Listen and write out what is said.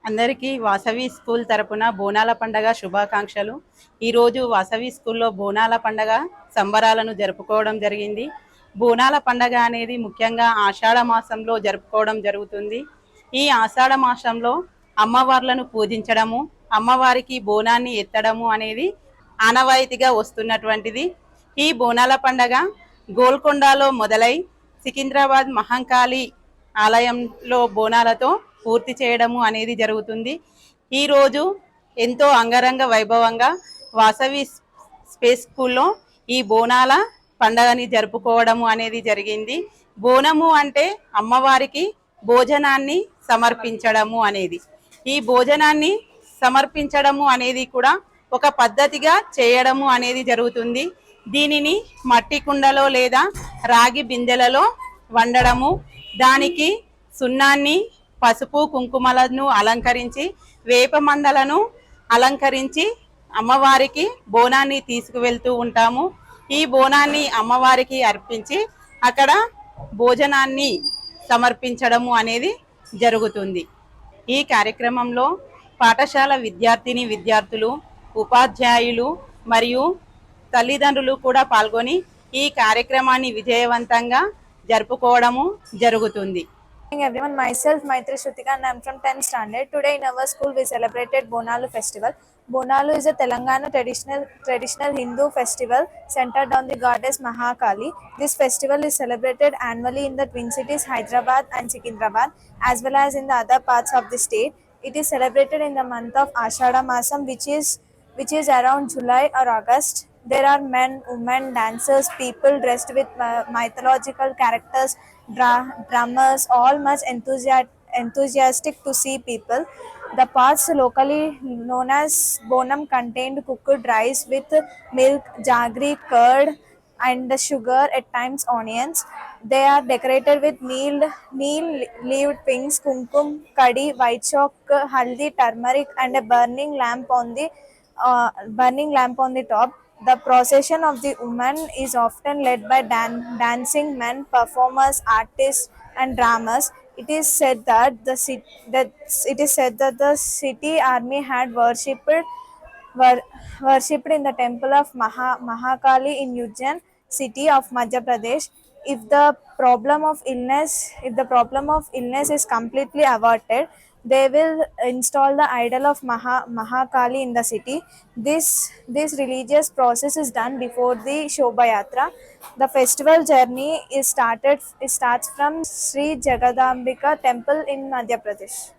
అందరికీ వాసవి స్కూల్ తరపున బోనాల పండగ శుభాకాంక్షలు. ఈరోజు వాసవి స్కూల్లో బోనాల పండగ సంబరాలను జరుపుకోవడం జరిగింది. బోనాల పండగ అనేది ముఖ్యంగా ఆషాఢ మాసంలో జరుపుకోవడం జరుగుతుంది. ఈ ఆషాఢ మాసంలో అమ్మవార్లను పూజించడము, అమ్మవారికి బోనాన్ని ఎత్తడము అనేది ఆనవాయితీగా వస్తున్నటువంటిది. ఈ బోనాల పండగ గోల్కొండలో మొదలై సికింద్రాబాద్ మహంకాళి ఆలయంలో బోనాలతో పూర్తి చేయడము అనేది జరుగుతుంది. ఈరోజు ఎంతో అంగరంగ వైభవంగా వాసవి స్పేస్ స్కూల్లో ఈ బోనాల పండగని జరుపుకోవడము అనేది జరిగింది. బోనము అంటే అమ్మవారికి భోజనాన్ని సమర్పించడము అనేది. ఈ భోజనాన్ని సమర్పించడము అనేది కూడా ఒక పద్ధతిగా చేయడము అనేది జరుగుతుంది. దీనిని మట్టి కుండలో లేదా రాగి బిందెలలో వండడము, దానికి సున్నాన్ని, పసుపు కుంకుమలను అలంకరించి, వేప మండలను అలంకరించి అమ్మవారికి బోనాన్ని తీసుకువెళ్తూ ఉంటాము. ఈ బోనాన్ని అమ్మవారికి అర్పించి అక్కడ భోజనాన్ని సమర్పించడము అనేది జరుగుతుంది. ఈ కార్యక్రమంలో పాఠశాల విద్యార్థిని విద్యార్థులు, ఉపాధ్యాయులు మరియు తల్లిదండ్రులు కూడా పాల్గొని ఈ కార్యక్రమాన్ని విజయవంతంగా జరుపుకోవడము జరుగుతుంది. Everyone, myself Maitri Shrutika and I'm from 10th standard. Today in our school we celebrated Bonalu festival. Bonalu is a Telangana traditional Hindu festival centered on the goddess Mahakali. This festival is celebrated annually in the twin cities Hyderabad and Secunderabad as well as in the other parts of the state. It is celebrated in the month of Ashada Masam, which is around July or August. There are men, women, dancers, people dressed with mythological characters, drummers, all much enthusiastic to see people. The parts locally known as bonum contained cooked rice with milk, jaggery, curd and sugar, at times onions. They are decorated with neem-leaved pinks, kumkum, kaddi, white chalk, haldi, turmeric and a burning lamp on the top. The procession of the women is often led by dancing men, performers, artists, and drummers. It is said that the city army had worshipped in the temple of Mahakali in Ujjain city of Madhya Pradesh. if the problem of illness is completely averted, they will install the idol of Mahakali in the city. This religious process is done before the Shobha Yatra. The festival journey is starts from Sri Jagadambika temple in Madhya Pradesh.